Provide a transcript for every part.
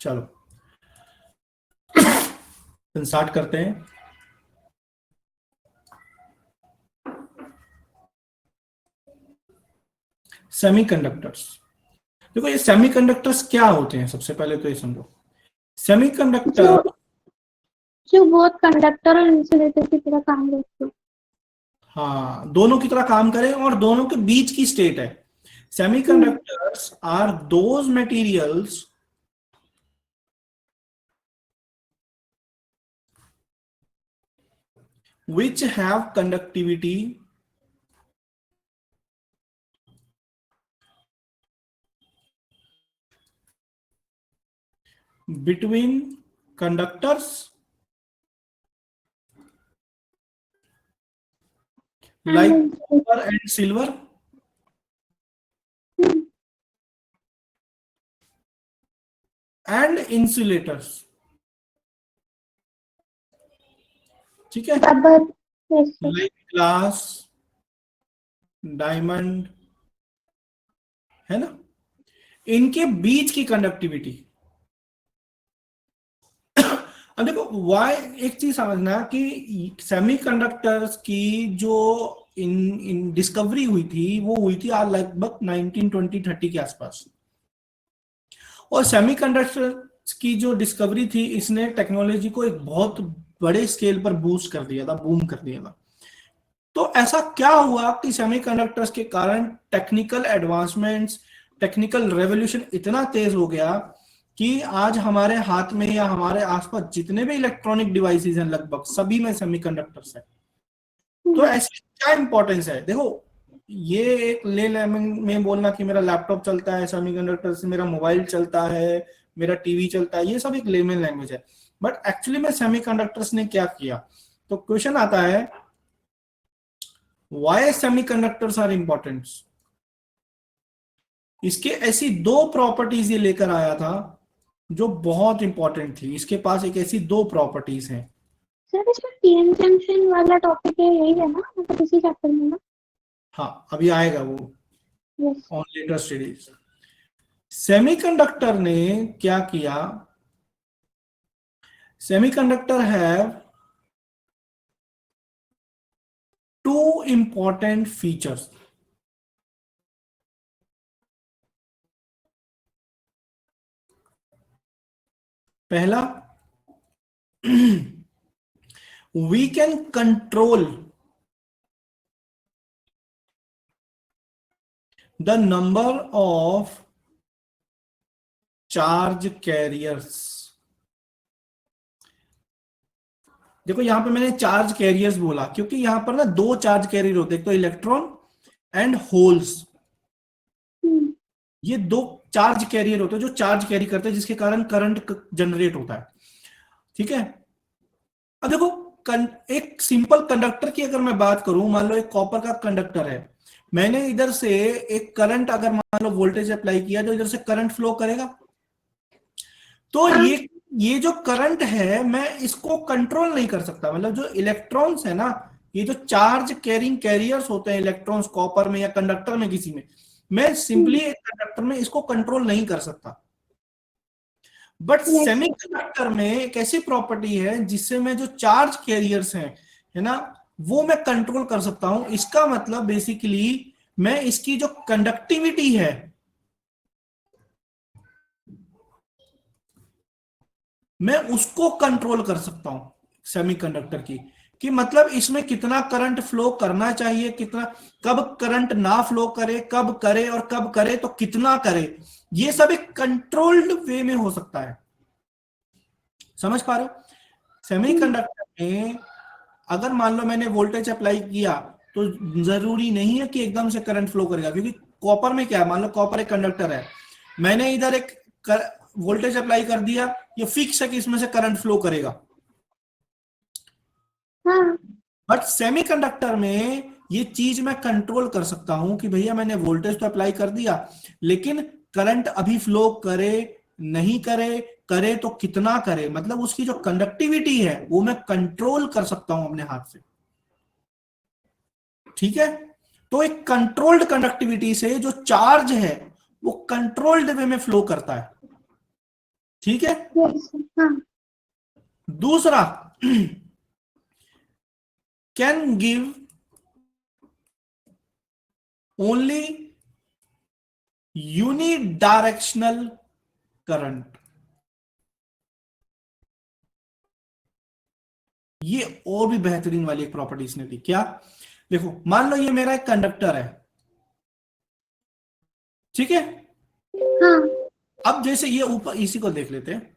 चलो स्टार्ट करते हैं। सेमीकंडक्टर्स। देखो ये सेमीकंडक्टर्स क्या होते हैं, सबसे पहले तो ये समझो। सेमीकंडक्टर जो जो बहुत कंडक्टर और इंसुलेटर की तरह काम करते हैं। हाँ, दोनों की तरह काम करें और दोनों के बीच की स्टेट है। Semiconductors are those materials which have conductivity between conductors like copper and silver and insulators। ठीक है, रबर, लाइक ग्लास, डायमंड, है ना, इनके बीच की कंडक्टिविटी। अब देखो वाई, एक चीज समझना कि सेमीकंडक्टर्स की जो इन डिस्कवरी हुई थी वो हुई थी आज लगभग 1920-30 के आसपास। और सेमीकंडक्टर्स की जो डिस्कवरी थी इसने टेक्नोलॉजी को एक बहुत बड़े स्केल पर बूस्ट कर दिया था, बूम कर दिया था। तो ऐसा क्या हुआ कि सेमीकंडक्टर्स के कारण टेक्निकल एडवांसमेंट्स, टेक्निकल रेवोल्यूशन इतना तेज हो गया कि आज हमारे हाथ में या हमारे आसपास जितने भी इलेक्ट्रॉनिक डिवाइसेस हैं लगभग सभी में सेमीकंडक्टर्स है। तो ऐसी क्या इंपॉर्टेंस है, देखो ये एक ले में बोलना कि मेरा लैपटॉप चलता है सेमीकंडक्टर से, मेरा मोबाइल चलता है, मेरा टीवी चलता है, ये सब एक लेमन लैंग्वेज है। बट एक्चुअली में सेमीकंडक्टर्स ने क्या किया, तो क्वेश्चन आता है व्हाई सेमीकंडक्टर्स आर इंपॉर्टेंट। इसके ऐसी दो प्रॉपर्टीज ये लेकर आया था जो बहुत इंपॉर्टेंट थी। इसके पास एक ऐसी दो प्रॉपर्टीज हैं। सर इसमें पीएन जंक्शन वाला टॉपिक है, यही है ना, मतलब इसी चैप्टर में ना? हाँ, अभी आएगा वो yes. On later studies. Semiconductor ने क्या किया, semiconductor have two important features. पहला, we can control the number of charge carriers। देखो यहां पे मैंने चार्ज कैरियर्स बोला क्योंकि यहां पर ना दो चार्ज कैरियर होते हैं, एक तो इलेक्ट्रॉन एंड होल्स। ये दो चार्ज कैरियर होते हैं जो चार्ज कैरी करते हैं, जिसके कारण करंट जनरेट होता है। ठीक है, अब देखो एक सिंपल कंडक्टर की अगर मैं बात करूं, मान लो एक कॉपर का कंडक्टर है, मैंने इधर से एक करंट अगर मान लो वोल्टेज अप्लाई किया तो इधर से करंट फ्लो करेगा। तो ये जो करंट है मैं इसको कंट्रोल नहीं कर सकता। मतलब जो इलेक्ट्रॉन्स है ना, ये जो चार्ज कैरिंग कैरियर्स होते हैं इलेक्ट्रॉन्स कॉपर में या कंडक्टर में किसी में, मैं सिंपली एक कंडक्टर में इसको कंट्रोल नहीं कर सकता। बट सेमीकंडक्टर में एक ऐसी प्रॉपर्टी है जिससे मैं जो चार्ज कैरियर्स हैं, है ना, वो मैं कंट्रोल कर सकता हूं। इसका मतलब बेसिकली मैं इसकी जो कंडक्टिविटी है, मैं उसको कंट्रोल कर सकता हूं सेमीकंडक्टर की। कि मतलब इसमें कितना करंट फ्लो करना चाहिए, कितना, कब करंट ना फ्लो करे, कब करे, और कब करे तो कितना करे, ये सब एक कंट्रोल्ड वे में हो सकता है। समझ पा रहे हो? सेमीकंडक्टर में अगर मान लो मैंने वोल्टेज अप्लाई किया तो जरूरी नहीं है कि एकदम से करंट फ्लो करेगा, क्योंकि कॉपर में क्या है, मान लो कॉपर एक कंडक्टर है, मैंने इधर एक वोल्टेज अप्लाई कर दिया, ये फिक्स है कि इसमें से करंट फ्लो करेगा। बट सेमीकंडक्टर में ये चीज मैं कंट्रोल कर सकता हूं कि भैया मैंने वोल्टेज तो अप्लाई कर दिया, लेकिन करंट अभी फ्लो करे नहीं करे, करे तो कितना करे, मतलब उसकी जो कंडक्टिविटी है वो मैं कंट्रोल कर सकता हूं अपने हाथ से। ठीक है, तो एक कंट्रोल्ड कंडक्टिविटी से जो चार्ज है वो कंट्रोल्ड वे में फ्लो करता है। ठीक है। यस हाँ दूसरा, can give only unidirectional current. ये और भी बेहतरीन वाली एक प्रॉपर्टी इसने दी। क्या? देखो, मान लो ये मेरा एक कंडक्टर है, ठीक है। हाँ अब जैसे ये ऊपर, इसी को देख लेते हैं,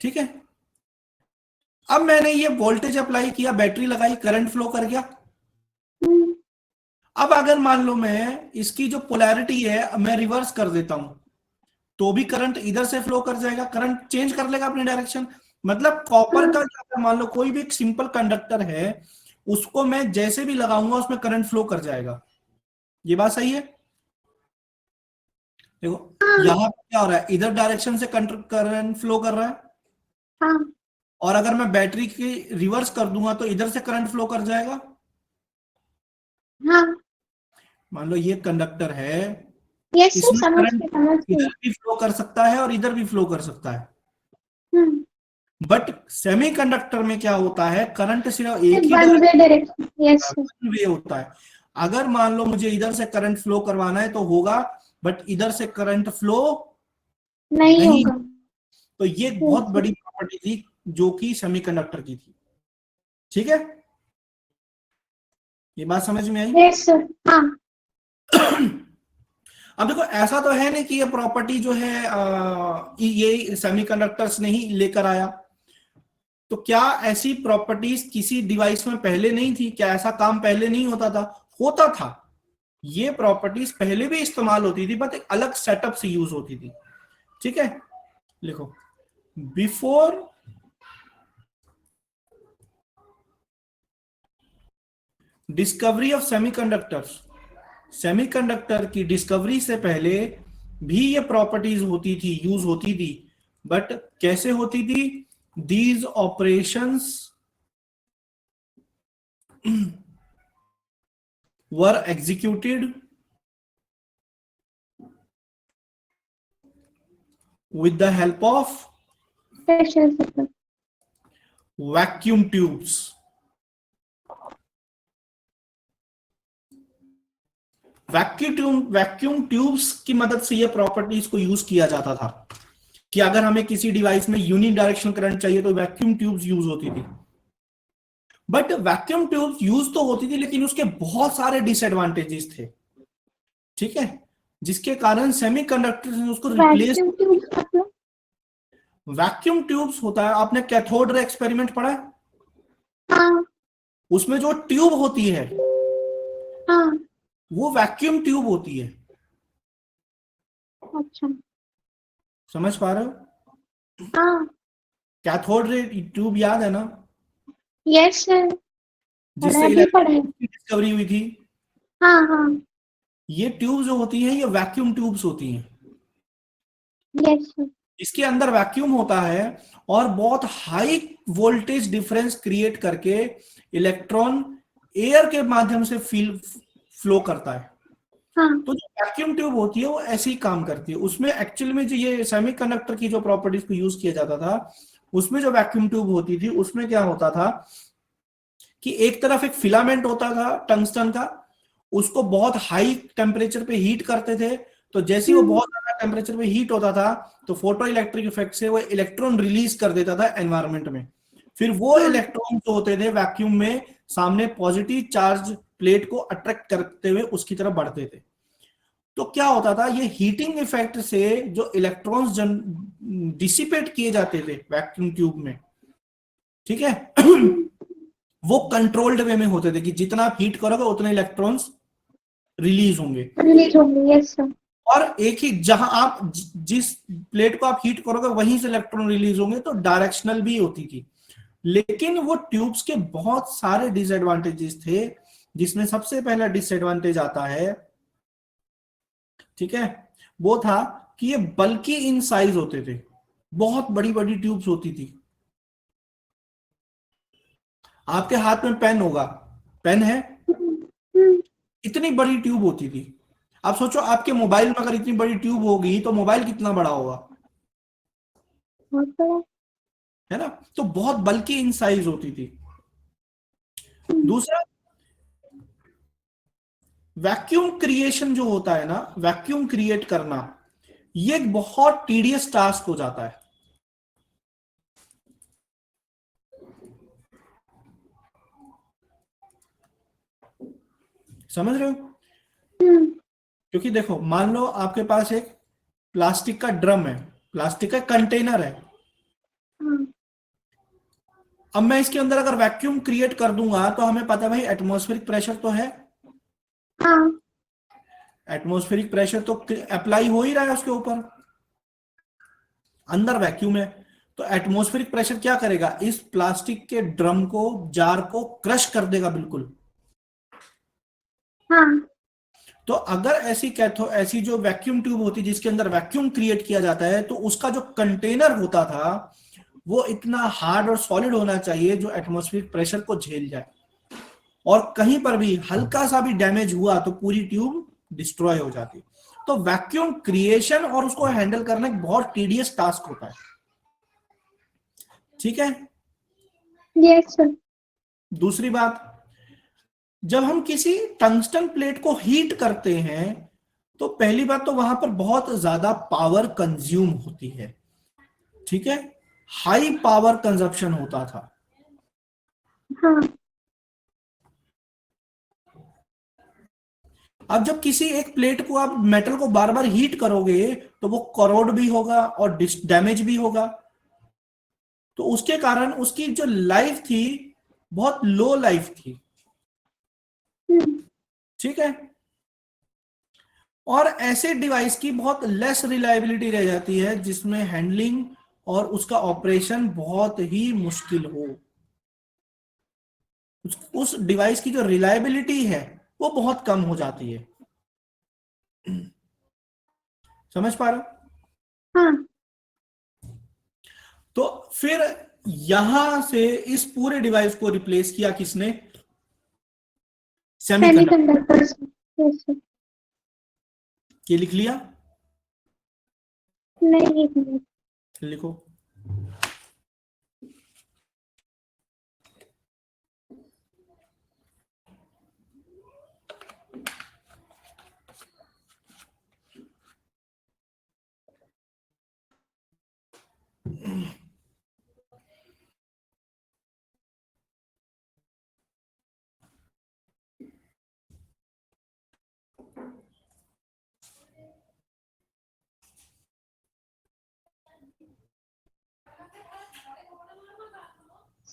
ठीक है। अब मैंने ये वोल्टेज अप्लाई किया, बैटरी लगाई, करंट फ्लो कर गया। हम्म, अब अगर मान लो मैं इसकी जो पोलैरिटी है मैं रिवर्स कर देता हूं, तो भी करंट इधर से फ्लो कर जाएगा, करंट चेंज कर लेगा अपनी डायरेक्शन। मतलब कॉपर हाँ का अगर मान लो कोई भी एक सिंपल कंडक्टर है, उसको मैं जैसे भी लगाऊंगा उसमें करंट फ्लो कर जाएगा। ये बात सही है? देखो, हाँ यहां पे क्या हो रहा है, इधर डायरेक्शन से करंट फ्लो कर रहा है, हाँ और अगर मैं बैटरी की रिवर्स कर दूंगा तो इधर से करंट फ्लो कर जाएगा। हाँ मान लो ये कंडक्टर है, यस सर इसमें समझ करंट गए समझ गए। इधर भी फ्लो कर सकता है और इधर भी फ्लो कर सकता है। हम्म, बट सेमीकंडक्टर में क्या होता है, करंट सिर्फ एक ही one way direction yes sir. Direction way होता है। अगर मान लो मुझे इधर से करंट फ्लो करवाना है तो होगा, बट इधर से करंट फ्लो नहीं नहीं। होगा। तो ये एक बहुत यस बड़ी प्रॉपर्टी थी जो कि सेमीकंडक्टर की थी। ठीक है, ये बात समझ में आई? यस सर हाँ अब देखो, ऐसा तो है नहीं कि ये प्रॉपर्टी जो है ये सेमीकंडक्टर्स ने ही लेकर आया। तो क्या ऐसी प्रॉपर्टीज किसी डिवाइस में पहले नहीं थी? क्या ऐसा काम पहले नहीं होता था? होता था। ये प्रॉपर्टीज पहले भी इस्तेमाल होती थी, बट एक अलग सेटअप से यूज होती थी। ठीक है, लिखो, before discovery of semiconductors, semiconductor की डिस्कवरी से पहले भी ये प्रॉपर्टीज होती थी, यूज होती थी। बट कैसे होती थी? These operations were executed with the help of special sir. vacuum tubes। Vacuum tubes की मदद से ये प्रॉपर्टीज को यूज किया जाता था कि अगर हमें किसी डिवाइस में यूनिडायरेक्शनल करंट चाहिए तो वैक्यूम ट्यूब्स यूज होती थी। बट वैक्यूम ट्यूब्स यूज तो होती थी, लेकिन उसके बहुत सारे डिसएडवांटेजेस थे। ठीक है, जिसके कारण सेमीकंडक्टर ने उसको रिप्लेस। वैक्यूम ट्यूब मतलब? वैक्यूम ट्यूब्स होता है, आपने कैथोड रे एक्सपेरिमेंट पढ़ा है? हाँ उसमें जो ट्यूब होती है हाँ वो वैक्यूम ट्यूब होती है। अच्छा समझ पा रहे हो? हाँ कैथोड रे ट्यूब याद है ना, यस सर जिससे पढ़ा भी पढ़ा है। इलेक्ट्रॉन की डिस्कवरी हुई थी। हाँ हाँ ये ट्यूब जो होती हैं ये वैक्यूम ट्यूब्स होती हैं। Yes sir. इसके अंदर वैक्यूम होता है और बहुत हाई वोल्टेज डिफरेंस क्रिएट करके इलेक्ट्रॉन एयर के माध्यम से फील फ्लो करता है। हाँ तो जो वैक्यूम ट्यूब होती है वो ऐसे ही काम करती है। उसमें एक्चुअल में जो ये सेमीकंडक्टर की जो प्रॉपर्टीज को यूज किया जाता था, उसमें जो वैक्यूम ट्यूब होती थी उसमें क्या होता था कि एक तरफ एक फिलामेंट होता था टंगस्टन का, उसको बहुत हाई टेम्परेचर पे हीट करते थे। तो जैसे ही वो बहुत ज्यादा टेम्परेचर पे हीट होता था तो फोटो इलेक्ट्रिक इफेक्ट से वो इलेक्ट्रॉन रिलीज कर देता था एनवायरमेंट में। फिर वो हाँ इलेक्ट्रॉन जो होते थे वैक्यूम में सामने पॉजिटिव चार्ज प्लेट को अट्रैक्ट करते हुए उसकी तरफ बढ़ते थे। तो क्या होता था, ये हीटिंग इफेक्ट से जो इलेक्ट्रॉन्स डिसिपेट किए जाते थे वैक्यूम ट्यूब में, ठीक है, वो कंट्रोल्ड वे में होते थे कि जितना आप हीट करोगे उतने इलेक्ट्रॉन्स रिलीज होंगे। रिलीज होंगे यस सर। और एक ही जहां आप जिस प्लेट को आप हीट करोगे वहीं से इलेक्ट्रॉन रिलीज होंगे, तो डायरेक्शनल भी होती थी। लेकिन वो ट्यूब्स के बहुत सारे डिसएडवांटेजेस थे, जिसमें सबसे पहला डिसएडवांटेज आता है, ठीक है, वो था कि ये बल्कि इन साइज होते थे। बहुत बड़ी बड़ी ट्यूब्स होती थी। आपके हाथ में पेन होगा, पेन है, हम्म, इतनी बड़ी ट्यूब होती थी। आप सोचो आपके मोबाइल में अगर इतनी बड़ी ट्यूब होगी तो मोबाइल कितना बड़ा होगा, बहुत बड़ा। है ना। तो बहुत बल्कि इन साइज होती थी। हम्म, दूसरा, वैक्यूम क्रिएशन जो होता है ना, वैक्यूम क्रिएट करना, ये एक बहुत टीडियस टास्क हो जाता है। समझ रहे हो? हम्म, क्योंकि देखो, मान लो आपके पास एक प्लास्टिक का ड्रम है, प्लास्टिक का कंटेनर है। हाँ अब मैं इसके अंदर अगर वैक्यूम क्रिएट कर दूंगा तो हमें पता है भाई एटमॉस्फेरिक प्रेशर तो है, हाँ एटमॉस्फेरिक प्रेशर तो अप्लाई हो ही रहा है उसके ऊपर, अंदर वैक्यूम है। तो एटमॉस्फेरिक प्रेशर क्या करेगा, इस प्लास्टिक के ड्रम को, जार को क्रश कर देगा बिल्कुल। हाँ। तो अगर ऐसी जो वैक्यूम ट्यूब होती है जिसके अंदर वैक्यूम क्रिएट किया जाता है, तो उसका जो कंटेनर होता था वो इतना हार्ड और सॉलिड होना चाहिए जो एटमॉस्फेरिक प्रेशर को झेल जाए, और कहीं पर भी हल्का सा भी डैमेज हुआ तो पूरी ट्यूब डिस्ट्रॉय हो जाती। तो वैक्यूम क्रिएशन और उसको हैंडल करना एक बहुत टीडियस टास्क होता है। ठीक है। Yes sir. दूसरी बात, जब हम किसी टंगस्टन प्लेट को हीट करते हैं तो पहली बात तो वहां पर बहुत ज्यादा पावर कंज्यूम होती है। ठीक है, हाई पावर कंजप्शन होता था। हाँ अब जब किसी एक प्लेट को आप मेटल को बार बार हीट करोगे तो वो करोड भी होगा और डैमेज भी होगा। तो उसके कारण उसकी जो लाइफ थी बहुत लो लाइफ थी। हम्म, ठीक है। और ऐसे डिवाइस की बहुत लेस रिलायबिलिटी रह जाती है जिसमें हैंडलिंग और उसका ऑपरेशन बहुत ही मुश्किल हो। उस डिवाइस की जो रिलायबिलिटी है वो बहुत कम हो जाती है। समझ पा रहे हो? हाँ। तो फिर यहां से इस पूरे डिवाइस को रिप्लेस किया किसने, सेमीकंडक्टर। सेमीकंडक्टर्स। Yes sir. ये लिख लिया? नहीं, एक मिनट। लिखो।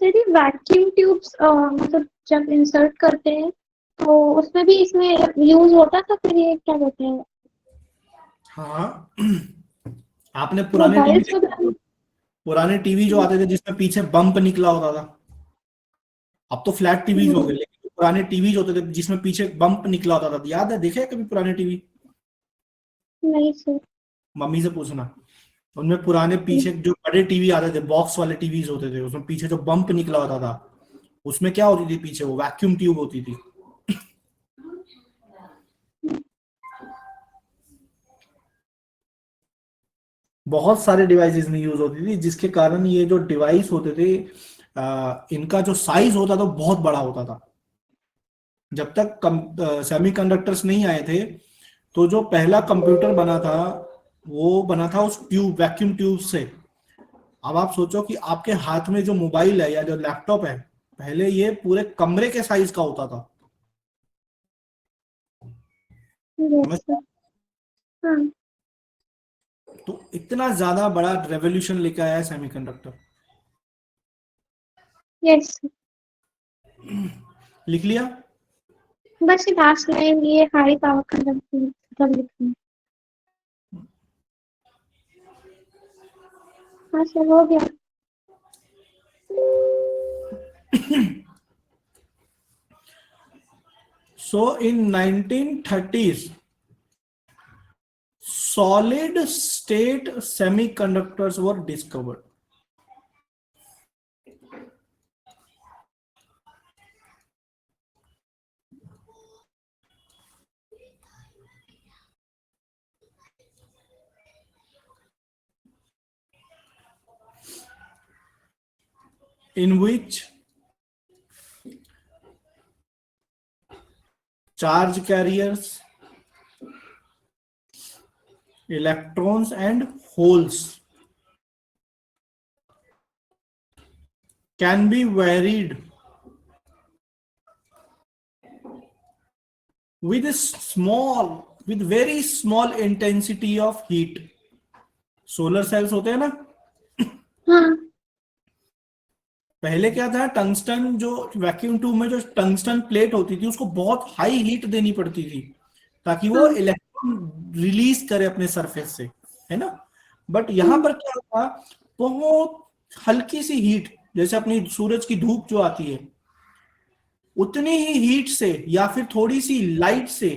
सर ये वैक्यूम ट्यूब्स मतलब जब इंसर्ट करते हैं तो उसमें भी इसमें यूज होता था, फिर ये क्या कहते हैं, हाँ, आपने पुराने टीवी मोबाइल्स देखे वगैरह। हैं? पुराने टीवी जो आते थे जिसमें पीछे बम्प निकला होता था। अब तो फ्लैट टीवीज हो गए, में। लेकिन पुराने टीवी होते थे जिसमें पीछे बम्प निकला होता था, याद है? देखे हैं कभी पुराने टीवी? नहीं सर। मम्मी से पूछना। उनमें पुराने पीछे जो बड़े टीवी आते थे, बॉक्स वाले टीवीज होते थे, उसमें पीछे जो बम्प निकला होता था, उसमें क्या होती थी पीछे, वो वैक्यूम ट्यूब होती थी। बहुत सारे डिवाइसेस में यूज होती थी, जिसके कारण ये जो डिवाइस होते थे इनका जो साइज होता था बहुत बड़ा होता था। जब तक सेमीकंडक्टर्स नहीं आए थे तो जो पहला कंप्यूटर बना था वो बना था उस ट्यूब, वैक्यूम ट्यूब से। अब आप सोचो कि आपके हाथ में जो मोबाइल है या जो लैपटॉप है, पहले ये पूरे कमरे के साइज का होता था। यस समझ? सर। हाँ। तो इतना ज्यादा बड़ा रेवोल्यूशन लेके आया है सेमीकंडक्टर। यस। लिख लिया? बस ये लास्ट लाइन, ये हाई पावर कंजम्पशन मतलब लिखनी। हाँ सर, हो गया। सो इन 1930s solid state semiconductors were discovered. in which charge carriers, electrons and holes can be varied with very small intensity of heat. Solar cells होते हैं ना, हाँ, पहले क्या था, टंगस्टन जो वैक्यूम ट्यूब में जो टंगस्टन प्लेट होती थी उसको बहुत हाई हीट देनी पड़ती थी ताकि वो हाँ, इलेक्ट्रॉन रिलीज करे अपने सरफेस से, है ना। बट यहाँ पर क्या होता, बहुत हल्की सी हीट, जैसे अपनी सूरज की धूप जो आती है उतनी ही हीट से या फिर थोड़ी सी लाइट से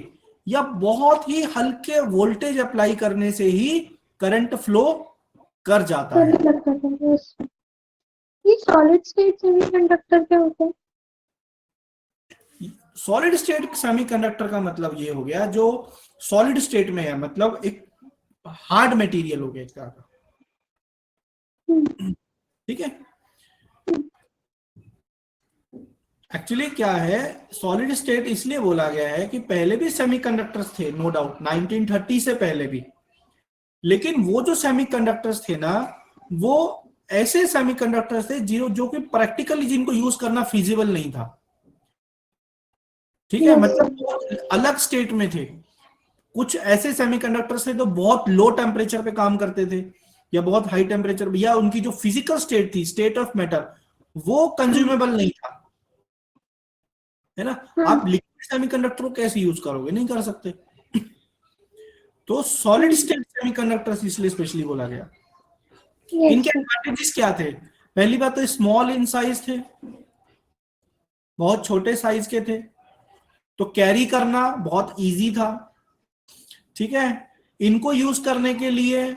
या बहुत ही हल्के वोल्टेज अप्लाई करने से ही करंट फ्लो कर जाता है। करंट लगता था बस। ये सॉलिड स्टेट सेमीकंडक्टर क्या होता है? सॉलिड स्टेट सेमीकंडक्टर का मतलब ये हो गया जो सॉलिड स्टेट में है, मतलब एक हार्ड मटेरियल हो गया एक तरह का, ठीक है। एक्चुअली क्या है, सॉलिड स्टेट इसलिए बोला गया है कि पहले भी सेमीकंडक्टर्स थे, नो डाउट 1930 से पहले भी, लेकिन वो जो सेमीकंडक्टर्स थे ना, वो ऐसे सेमीकंडक्टर्स थे जो कि प्रैक्टिकली जिनको यूज करना फिजिबल नहीं था, ठीक है। मतलब वो अलग स्टेट में थे। कुछ ऐसे सेमीकंडक्टर्स थे जो बहुत लो टेम्परेचर पे काम करते थे या बहुत हाई टेम्परेचर, या उनकी जो फिजिकल स्टेट थी, स्टेट ऑफ मैटर, वो कंज्यूमेबल नहीं था, है ना। आप लिक्विड सेमीकंडक्टर को कैसे यूज करोगे, नहीं कर सकते। तो सॉलिड स्टेट सेमीकंडक्टर्स इसलिए स्पेशली बोला गया। इनके एडवांटेजेस क्या थे? पहली बात तो स्मॉल इन साइज थे, बहुत छोटे साइज के थे, तो कैरी करना बहुत इजी था, ठीक है। इनको यूज करने के लिए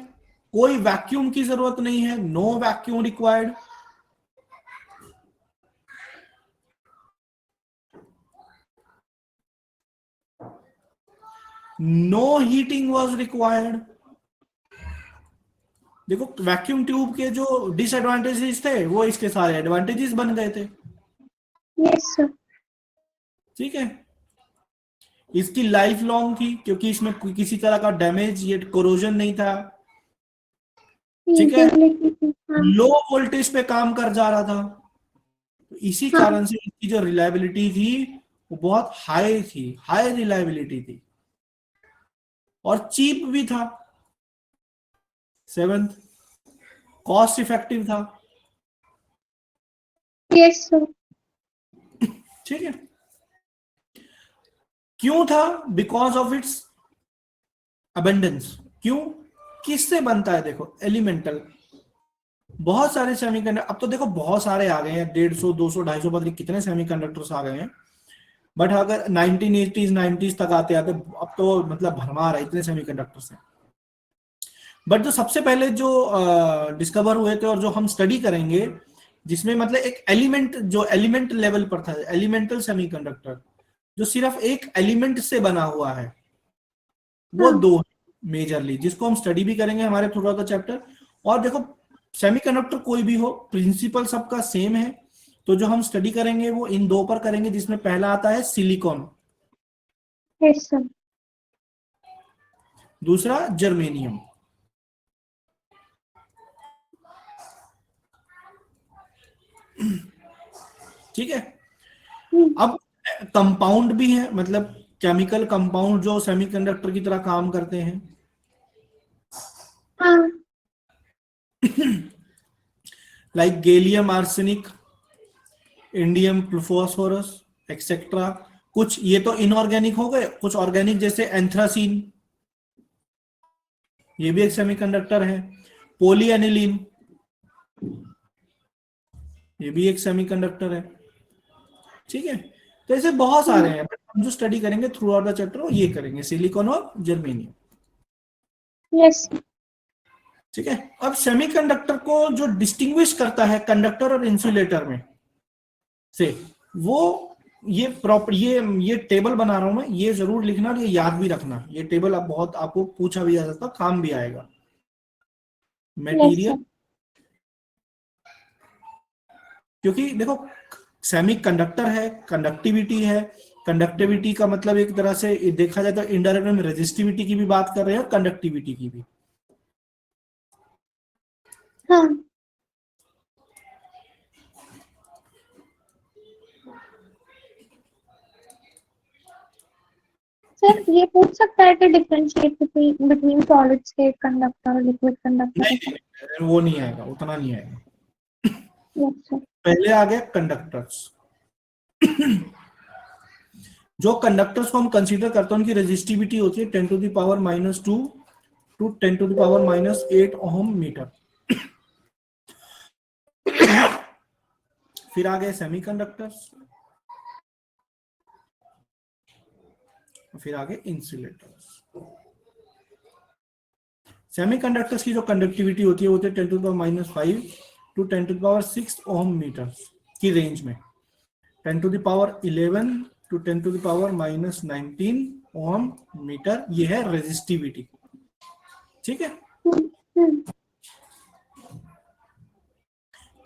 कोई वैक्यूम की जरूरत नहीं है, no vacuum required. No heating was required. देखो वैक्यूम ट्यूब के जो डिसएडवांटेजेस थे वो इसके सारे एडवांटेजेस बन गए थे, यस सर। ठीक है। इसकी लाइफ लॉन्ग थी क्योंकि इसमें किसी तरह का डैमेज या कोरोजन नहीं था, ठीक है। लो वोल्टेज पे काम कर जा रहा था, तो इसी कारण से इसकी जो रिलायबिलिटी थी वो बहुत हाई थी, हाई रिलायबिलिटी थी, और चीप भी था। सेवेंथ, कॉस्ट इफेक्टिव था, यस सर। ठीक है। क्यों था? Because of its abundance. क्यों? किससे बनता है? देखो एलिमेंटल, बहुत सारे सेमीकंडक्टर, अब तो देखो बहुत सारे आ गए हैं, 150, 200, 250 पता नहीं कितने सेमीकंडक्टर्स आ गए हैं। बट अगर 1980s 90s तक आते आते अब तो मतलब भरमार है, इतने सेमीकंडक्टर्स हैं। बट जो सबसे पहले जो डिस्कवर हुए थे और जो हम स्टडी करेंगे, जिसमें मतलब एक एलिमेंट जो एलिमेंट लेवल पर था, एलिमेंटल सेमीकंडक्टर, जो सिर्फ एक एलिमेंट से बना हुआ है, वो दो मेजरली, जिसको हम स्टडी भी करेंगे हमारे थ्रू आउट द चैप्टर। और देखो सेमीकंडक्टर कोई भी हो, प्रिंसिपल सबका सेम है, तो जो हम स्टडी करेंगे वो इन दो पर करेंगे, जिसमें पहला आता है सिलिकॉन, यस सर। दूसरा जर्मेनियम, ठीक है। अब कंपाउंड भी है, मतलब केमिकल कंपाउंड जो सेमीकंडक्टर की तरह काम करते हैं, like gallium arsenic, indium fluorous etcetera. कुछ ये तो इनऑर्गेनिक हो गए, कुछ ऑर्गेनिक जैसे एंथ्रासीन, ये भी एक सेमीकंडक्टर है। पॉलीएनिलीन, ये भी एक सेमीकंडक्टर है, ठीक है। तो ऐसे बहुत सारे हैं, बट हम जो स्टडी करेंगे थ्रू आउट द चैप्टर वो ये करेंगे, सिलिकॉन और जर्मेनियम, यस। ठीक है। अब सेमीकंडक्टर को जो डिस्टिंग्विश करता है कंडक्टर और इंसुलेटर में से, वो ये प्रॉपर ये टेबल बना रहा हूं मैं, ये जरूर लिखना और ये याद भी रखना। ये टेबल आप बहुत आपको पूछा भी जा सकता, काम भी आएगा। मटेरियल, क्योंकि देखो सेमी कंडक्टर है, कंडक्टिविटी है, कंडक्टिविटी का मतलब एक तरह से देखा जाए तो इनडायरेक्ट में रेजिस्टिविटी की भी बात कर रहे हैं और कंडक्टिविटी की भी। हाँ सर, ये पूछ सकता है कि differentiate between solid state conductor और लिक्विड कंडक्टर? नहीं, वो नहीं आएगा, उतना नहीं आएगा। Yes sir. पहले आ गया कंडक्टर्स। जो कंडक्टर्स को हम कंसीडर करते हैं उनकी रेजिस्टिविटी होती है 10 to the power -2 to 10 to the power -8 ohm meter. फिर आ गए सेमीकंडक्टर्स, फिर आगे इंसुलेटर्स। सेमीकंडक्टर्स की जो कंडक्टिविटी होती है वो होती है 10 to the power -5 to 10 to the power 6 ohm meter की रेंज में। 10 to the power 11 to 10 to the power -19 ohm meter, ये है रेजिस्टिविटी। ठीक है।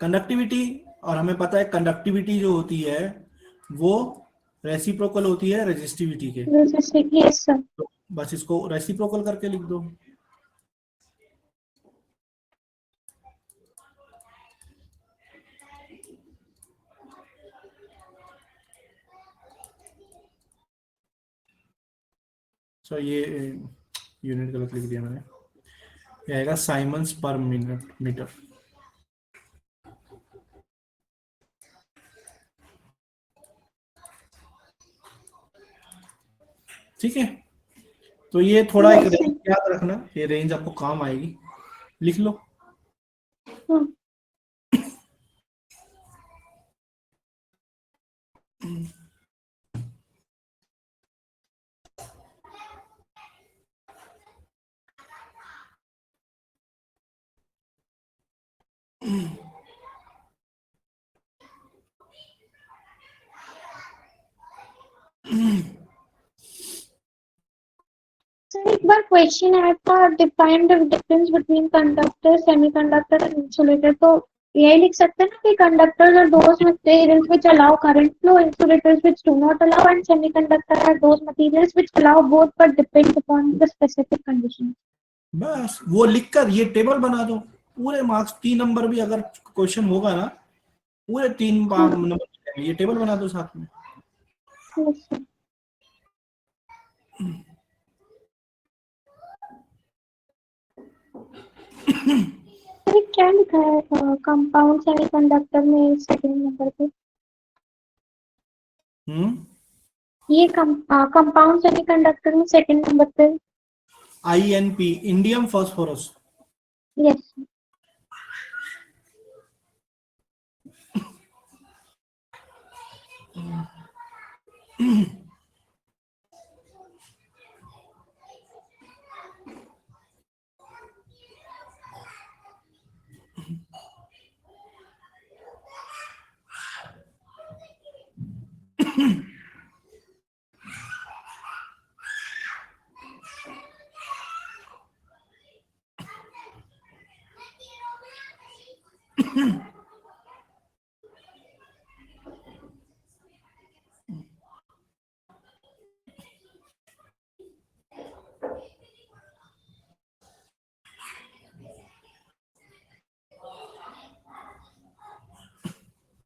कंडक्टिविटी, और हमें पता है कंडक्टिविटी जो होती है वो रेसिप्रोकल होती है रेजिस्टिविटी के। Yes sir. तो बस इसको रेसिप्रोकल करके लिख दो। सो ये यूनिट गलत लिख दिया मैंने, ये आएगा साइमन्स पर मिनट मीटर। ठीक है, तो ये थोड़ा एक रेंज याद रखना, ये रेंज आपको काम आएगी, लिख लो। सर एक बार क्वेश्चन आया था, define the difference between conductor, semiconductor and insulator, तो यही लिख सकते हैं ना कि conductors are those materials which allow current flow, insulators which do not allow, and semiconductor are those materials which allow both but depend upon the specific conditions। बस वो लिखकर ये टेबल बना दो, पूरे मार्क्स 3 नंबर भी अगर क्वेश्चन होगा ना, पूरे 3 नंबर ये टेबल बना दो साथ में। Yes sir. क्या लिखा है कंपाउंड सेमीकंडक्टर में सेकंड नंबर पे? ये कंपाउंड सेमीकंडक्टर में सेकंड नंबर पे INP, indium phosphorus. Yes.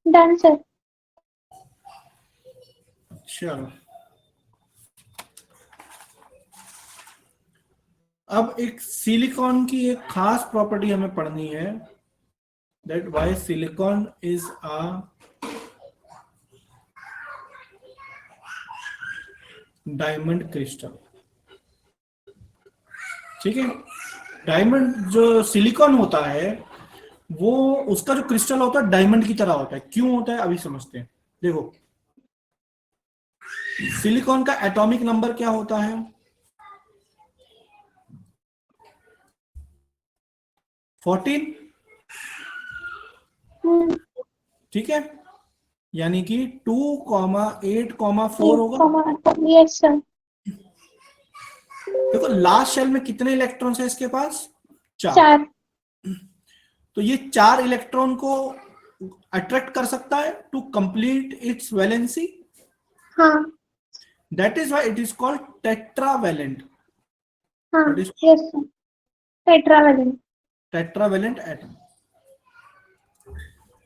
Done sir. चलो अब एक सिलिकॉन की एक खास प्रॉपर्टी हमें पढ़नी है, that why silicon is a diamond crystal. ठीक है, डायमंड जो सिलिकॉन होता है वो उसका जो क्रिस्टल होता है डायमंड की तरह होता है। क्यों होता है अभी समझते हैं। देखो सिलिकॉन का एटॉमिक नंबर क्या होता है? 14। ठीक है, यानी कि 2,8,4 होगा। Yes sir. देखो लास्ट शेल में कितने इलेक्ट्रॉन्स है इसके पास? 4। 4। तो ये 4 इलेक्ट्रॉन को अट्रैक्ट कर सकता है टू कंप्लीट इट्स वैलेंसी, हाँ that is why it is called tetravalent. हाँ what is yes sir, tetravalent. Tetravalent atom.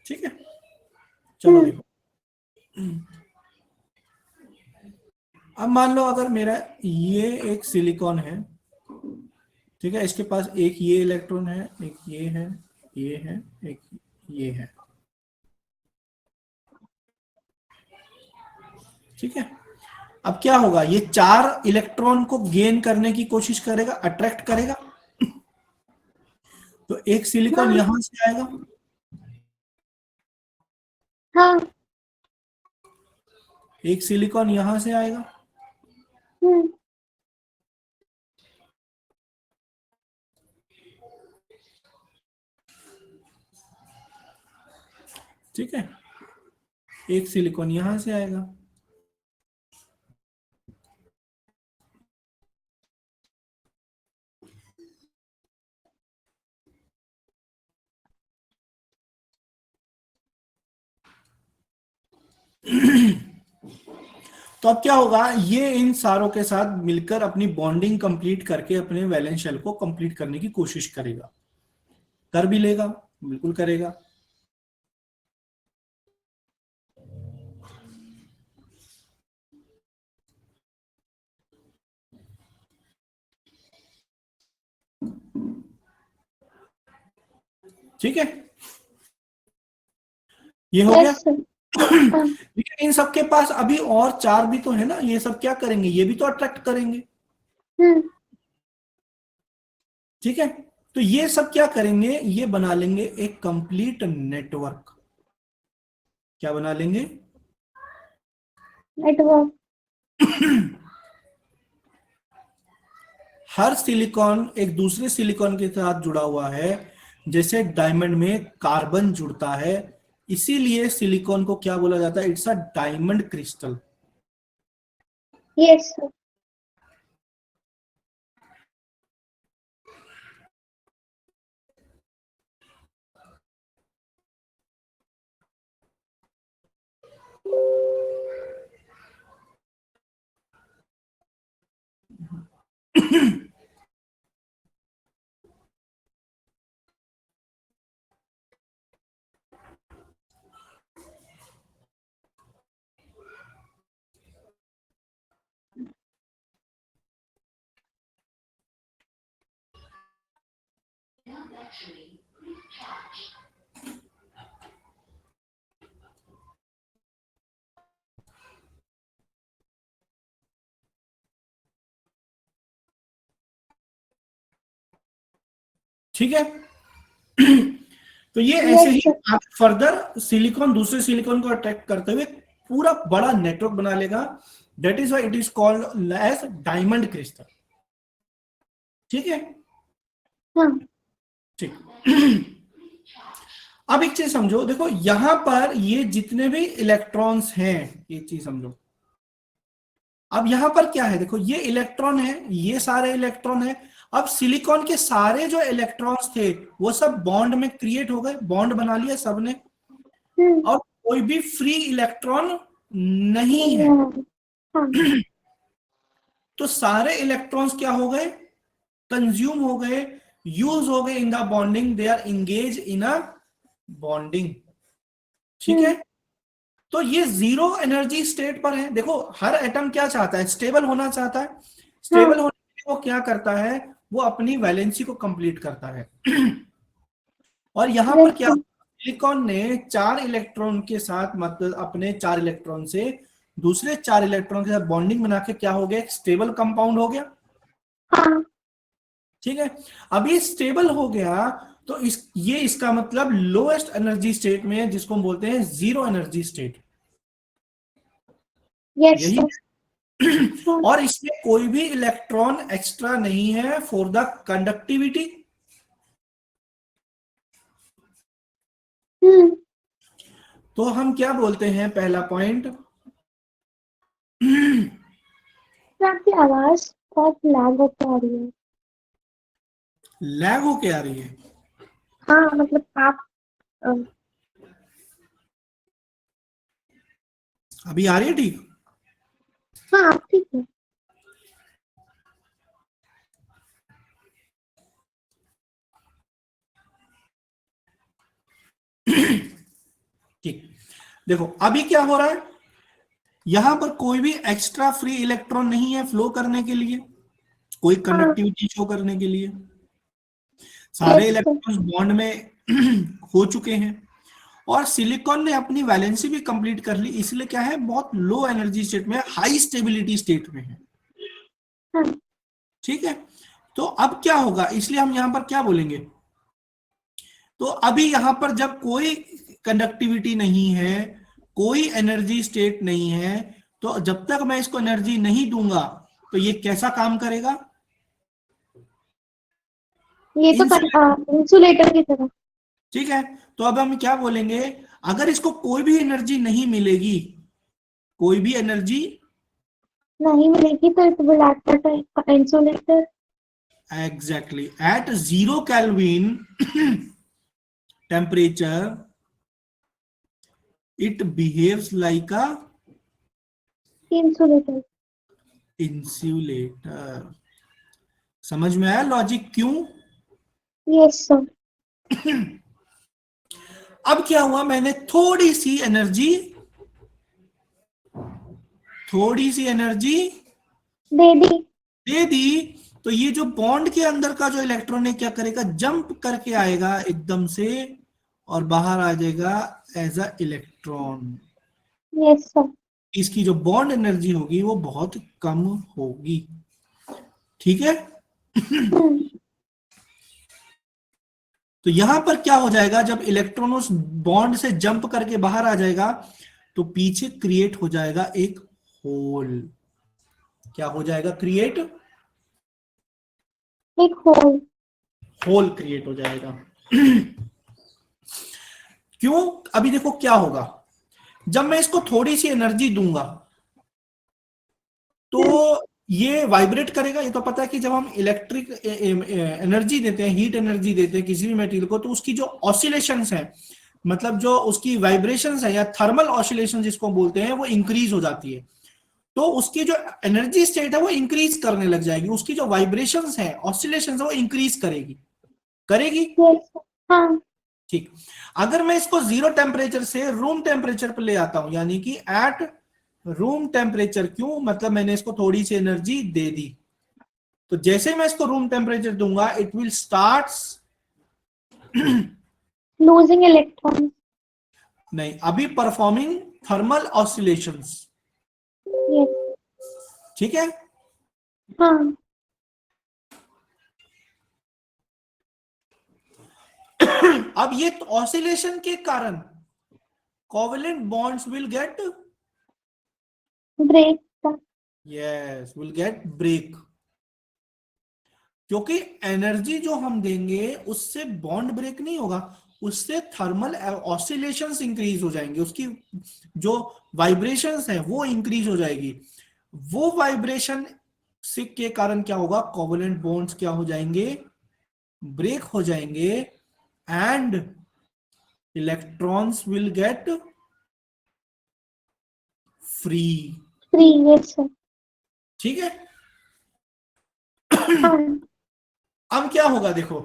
ठीक है, चलो देखो, अब मान लो अगर मेरा ये एक सिलिकॉन है, ठीक है, इसके पास एक ये इलेक्ट्रॉन है, एक ये है, ये है, एक ये है, ठीक है। अब क्या होगा, ये 4 इलेक्ट्रॉन को गेन करने की कोशिश करेगा, अट्रैक्ट करेगा। तो एक सिलिकॉन हाँ यहां से आएगा, हाँ एक सिलिकॉन यहां से आएगा, हम्म ठीक है, एक सिलिकॉन यहां से आएगा। तो अब क्या होगा, ये इन सारों के साथ मिलकर अपनी बॉन्डिंग कंप्लीट करके अपने वैलेंस शेल को कंप्लीट करने की कोशिश करेगा, कर भी लेगा, बिल्कुल करेगा। ठीक है, ये हो गया। Yes sir. हाँ लेकिन इन सबके पास अभी और 4 भी तो है ना, ये सब क्या करेंगे, ये भी तो अट्रैक्ट करेंगे। हम्म ठीक है, तो ये सब क्या करेंगे, ये बना लेंगे एक कंप्लीट नेटवर्क। क्या बना लेंगे? नेटवर्क। हर सिलिकॉन एक दूसरे सिलिकॉन के साथ जुड़ा हुआ है, जैसे डायमंड में कार्बन जुड़ता है, इसीलिए सिलिकॉन को क्या बोला जाता है, it's a diamond crystal. Yes sir. ठीक है, तो ये ऐसे यस ही सर। फर्दर सिलिकॉन दूसरे सिलिकॉन को अट्रैक्ट करते हुए पूरा बड़ा नेटवर्क बना लेगा, that is why it is called as diamond crystal. ठीक है, हाँ ठीक। अब एक चीज समझो, देखो यहां पर ये जितने भी इलेक्ट्रॉन्स हैं, एक चीज समझो, अब यहां पर क्या है, देखो ये इलेक्ट्रॉन है, ये सारे इलेक्ट्रॉन है। अब सिलिकॉन के सारे जो इलेक्ट्रॉन्स थे वो सब बॉन्ड में क्रिएट हो गए, बॉन्ड बना लिया सबने, हम्म और कोई भी फ्री इलेक्ट्रॉन नहीं है। हाँ तो सारे इलेक्ट्रॉन्स क्या हो गए, कंज्यूम हो गए, यूज हो गए in the bonding, they are engage in a bonding. ठीक है, तो ये जीरो एनर्जी स्टेट पर है। देखो हर एटम क्या चाहता है, स्टेबल होना चाहता है, हाँ स्टेबल होने के लिए वो क्या करता है, वो अपनी वैलेंसी को कंप्लीट करता है। और यहां पर क्या, यस सिलिकॉन ने 4 इलेक्ट्रॉन के साथ, मतलब अपने 4 इलेक्ट्रॉन से दूसरे 4 इलेक्ट्रॉन के साथ बॉन्डिंग बना के क्या हो गया, एक स्टेबल कंपाउंड हो गया। हाँ ठीक है, अब ये स्टेबल हो गया, तो ये इसका मतलब लोएस्ट एनर्जी स्टेट में है, जिसको हम बोलते हैं जीरो एनर्जी स्टेट। यस यही सर। हाँ और इसमें कोई भी इलेक्ट्रॉन एक्स्ट्रा नहीं है फॉर द कंडक्टिविटी। हम्म तो हम क्या बोलते हैं, पहला पॉइंट, तो आपकी आवाज बहुत लैग होके आ रही है। लैग होके आ रही है। हाँ मतलब आप अभी आ रही है ठीक? हाँ ठीक है। ठीक, देखो अभी क्या हो रहा है, यहां पर कोई भी एक्स्ट्रा फ्री इलेक्ट्रॉन नहीं है फ्लो करने के लिए, कोई हाँ कंडक्टिविटी शो करने के लिए, सारे यस सर। इलेक्ट्रॉन्स बॉन्ड में हो चुके हैं, और सिलिकॉन ने अपनी वैलेंसी भी कंप्लीट कर ली, इसलिए क्या है, बहुत लो एनर्जी स्टेट में, हाई स्टेबिलिटी स्टेट में है। हाँ ठीक है, तो अब क्या होगा, इसलिए हम यहां पर क्या बोलेंगे, तो अभी यहां पर जब कोई कंडक्टिविटी नहीं है, कोई एनर्जी स्टेट नहीं है, तो जब तक मैं इसको एनर्जी नहीं दूंगा तो ये कैसा काम करेगा, ये तो इंसुलेटर। इंसुलेटर की तरह। ठीक है, तो अब हम क्या बोलेंगे, अगर इसको कोई भी एनर्जी नहीं मिलेगी, कोई भी एनर्जी, नहीं मिलेगी तो it will act as insulator. Exactly at 0 kelvin temperature it behaves like a insulator. Insulator. समझ में आया लॉजिक क्यों? Yes sir. अब क्या हुआ, मैंने थोड़ी सी एनर्जी दे दी। दे दी, तो ये जो बॉन्ड के अंदर का जो इलेक्ट्रॉन है क्या करेगा, जंप करके आएगा एकदम से और बाहर आ जाएगा as a electron. Yes sir. इसकी जो बॉन्ड एनर्जी होगी वो बहुत कम होगी। ठीक है, तो यहां पर क्या हो जाएगा, जब इलेक्ट्रॉन उस बॉन्ड से जंप करके बाहर आ जाएगा तो पीछे क्रिएट हो जाएगा एक होल। क्या हो जाएगा क्रिएट, एक होल। होल क्रिएट हो जाएगा। क्यों, अभी देखो क्या होगा, जब मैं इसको थोड़ी सी एनर्जी दूंगा तो ये वाइब्रेट करेगा। ये तो पता है कि जब हम इलेक्ट्रिक एनर्जी देते हैं, हीट एनर्जी देते हैं किसी भी मटेरियल को, तो उसकी जो ऑसिलेशंस है, मतलब जो उसकी वाइब्रेशंस है या थर्मल ऑसिलेशन जिसको बोलते हैं, वो इंक्रीज हो जाती है। तो उसकी जो एनर्जी स्टेट है वो इंक्रीज करने लग जाएगी, उसकी जो वाइब्रेशंस है, ऑसिलेशंस है, वो इंक्रीज करेगी, करेगी। यस। हाँ। ठीक, अगर मैं इसको 0 टेम्परेचर से रूम टेम्परेचर पर ले आता हूं, यानी कि एट रूम टेम्परेचर, क्यों, मतलब मैंने इसको थोड़ी सी एनर्जी दे दी, तो जैसे मैं इसको रूम टेम्परेचर दूंगा it will starts losing electron. नहीं, अभी परफॉर्मिंग थर्मल ऑसिलेशंस। यस। ठीक है, हाँ। अब ये ऑसिलेशन के कारण covalent bonds will get, break. Yes will get break, क्योंकि एनर्जी जो हम देंगे उससे बॉन्ड ब्रेक नहीं होगा, उससे थर्मल ऑसिलेशंस इंक्रीज हो जाएंगे, उसकी जो वाइब्रेशंस है वो इंक्रीज हो जाएगी। वो वाइब्रेशन से के कारण क्या होगा, कोवेलेंट बॉन्ड्स क्या हो जाएंगे, ब्रेक हो जाएंगे, and electrons will get free. Free. Yes sir. ठीक है, हाँ। अब क्या होगा देखो,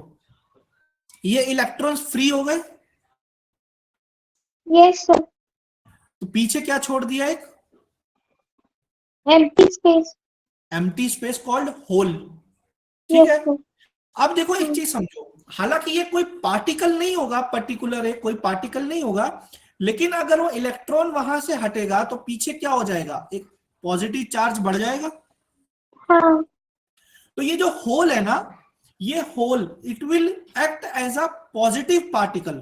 ये इलेक्ट्रॉन्स फ्री हो गए, यस सर। तो पीछे क्या छोड़ दिया, एक empty space. Empty space called hole. ठीक यस है, सर। अब देखो एक चीज समझो, हालांकि ये कोई पार्टिकल नहीं होगा, पर्टिकुलर है कोई पार्टिकल नहीं होगा, लेकिन अगर वो इलेक्ट्रॉन वहां से हटेगा तो पीछे क्या हो जाएगा, एक पॉजिटिव चार्ज बढ़ जाएगा। हाँ। तो ये जो होल है ना, ये hole it will act as a positive particle.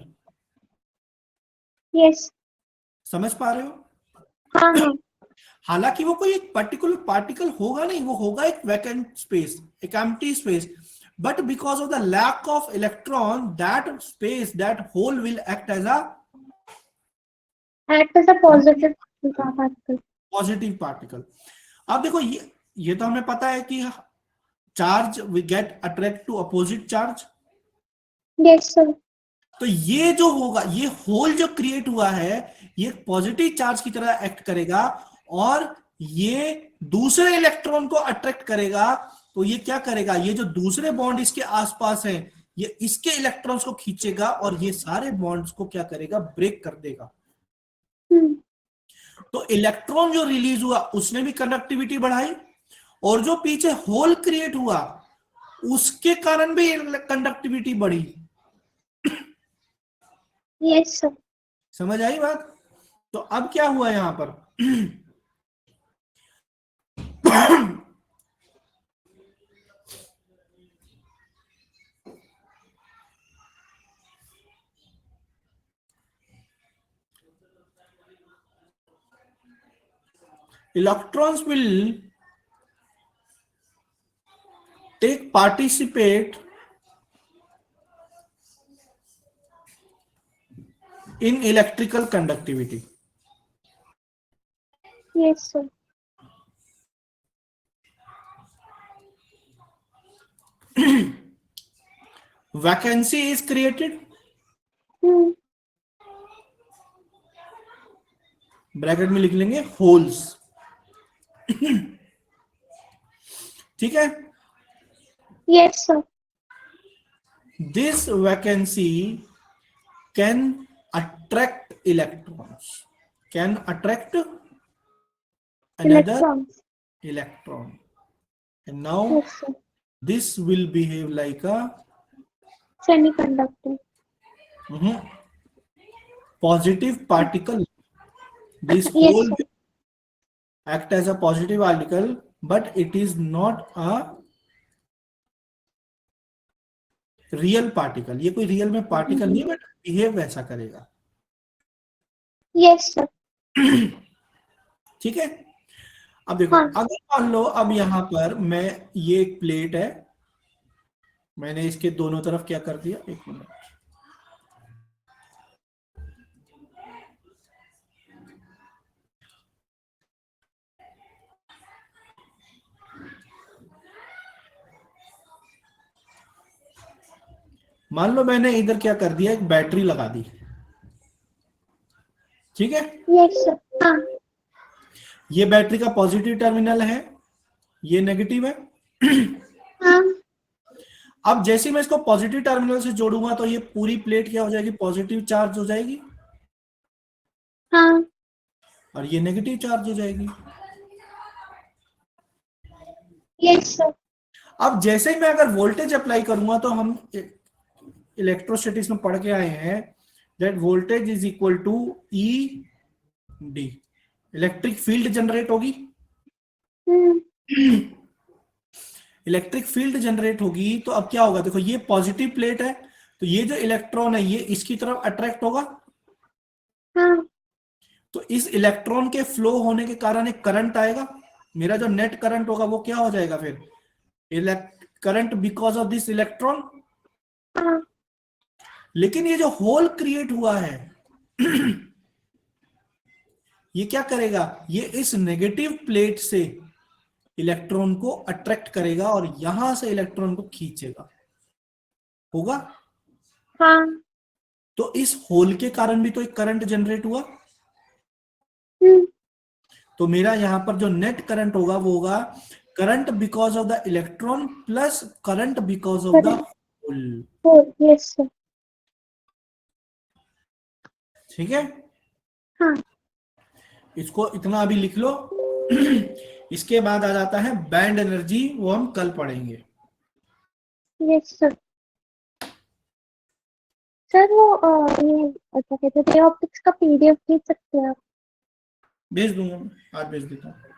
Yes. समझ पा रहे हो? हाँ हाँ। हालांकि वो कोई एक पर्टिकुलर पार्टिकल होगा नहीं, वो होगा एक वैकेंट स्पेस, एक empty space, but because of the lack of electron, that space, that hole will act as a act as a positive particle. positive particle. अब देखो ये तो हमें पता है कि charge we get attract to opposite charge, yes sir. तो ये जो होगा, ये होल जो क्रिएट हुआ है, ये पॉजिटिव चार्ज की तरह एक्ट करेगा और ये दूसरे इलेक्ट्रॉन को अट्रैक्ट करेगा। तो ये क्या करेगा, ये जो दूसरे बॉन्ड इसके आसपास है, ये इसके इलेक्ट्रॉन्स को खींचेगा और ये सारे बॉन्ड्स को क्या करेगा, ब्रेक कर देगा। तो इलेक्ट्रॉन जो रिलीज हुआ उसने भी कंडक्टिविटी बढ़ाई, और जो पीछे होल क्रिएट हुआ उसके कारण भी कंडक्टिविटी बढ़ी। Yes sir. समझ आई बात? तो अब क्या हुआ यहां पर electrons will participate in electrical conductivity. Yes sir. Vacancy is created. Bracket में लिख लेंगे होल्स। ठीक है। Yes sir. This vacancy can attract electrons, can attract another Electrons. electron, and now Yes sir. this will behave like a Semiconductor. positive particle. This Yes whole sir. will act as a positive particle, but it is not a real particle. ये कोई real में particle नहीं, but behave वैसा करेगा। Yes sir. ठीक है। अब देखो, हाँ। अगर मान लो अब यहां पर मैं, ये एक प्लेट है, मैंने इसके दोनों तरफ क्या कर दिया, एक मिनट, मान लो मैंने इधर क्या कर दिया, एक बैटरी लगा दी। ठीक है। Yes sir. हाँ। ये बैटरी का पॉजिटिव टर्मिनल है, ये नेगेटिव है। हाँ। अब जैसे ही मैं इसको पॉजिटिव टर्मिनल से जोड़ूंगा तो ये पूरी प्लेट क्या हो जाएगी, पॉजिटिव चार्ज हो जाएगी। हाँ। और ये नेगेटिव चार्ज हो जाएगी। Yes sir. अब जैसे ही मैं अगर वोल्टेज अप्लाई करूंगा, तो हम इलेक्ट्रोस्टैटिक्स में पढ़ के आए हैं that voltage is equal to E D, electric field generate होगी। इलेक्ट्रिक फील्ड जनरेट होगी, तो अब क्या होगा, देखो ये पॉजिटिव प्लेट है, तो ये जो इलेक्ट्रॉन है ये इसकी तरफ अट्रैक्ट होगा। हाँ। तो इस इलेक्ट्रॉन के फ्लो होने के कारण एक करंट आएगा, मेरा जो नेट करंट होगा वो क्या हो जाएगा फिर, current because of this electron. हाँ। लेकिन ये जो होल क्रिएट हुआ है ये क्या करेगा, ये इस नेगेटिव प्लेट से इलेक्ट्रॉन को अट्रैक्ट करेगा और यहां से इलेक्ट्रॉन को खींचेगा, होगा। हाँ। तो इस होल के कारण भी तो एक करंट जनरेट हुआ। तो मेरा यहां पर जो नेट करंट होगा वो होगा current because of the electron plus current because of the hole. Yes sir. ठीक है। हाँ। इसको इतना अभी लिख लो। इसके बाद आ जाता है बैंड एनर्जी, वो हम कल पढ़ेंगे। Yes sir. सर वो ये क्या कहते थे, ऑप्टिक्स का PDF भेज सकते हैं आप? भेज दूंगा, आज भेज देता हूँ।